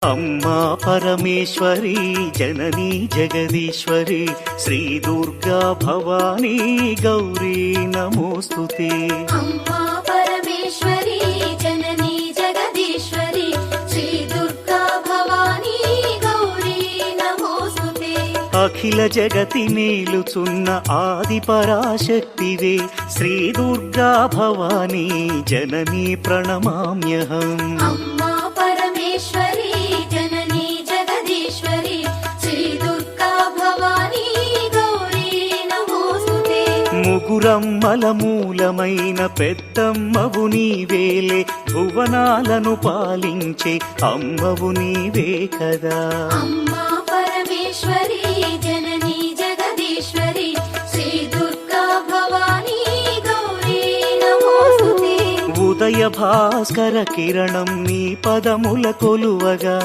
अम्मा परमेश्वरी जननी जगदीश्वरी श्री दुर्गा भवानी गौरी नमोस्तुते। अम्मा परमेश्वरी जननी जगदीश्वरी श्री दुर्गा भवानी गौरी नमोस्तुते। अखिल जगति नेलुचुन्न आदि पराशक्तिवे श्री दुर्गा भवानी जननी प्रणमाम्यहम्। अम्मा परमेश्वरी जननी जगदीश्वरी श्री दुर्गा भवानी गौरी नमोस्तुते। ముగురమ్మల మూలమైన పెద్దమ్మవు నీవేలే భువనాలను పాలించే అమ్మవు నీవే కదా। अम्मा परमेश्वरी जननी जगदीश्वरी श्री दुर्गा भवानी गौरी नमोस्तुते। ఉదయ భాస్కర కిరణం నీ పదముల కొలువగా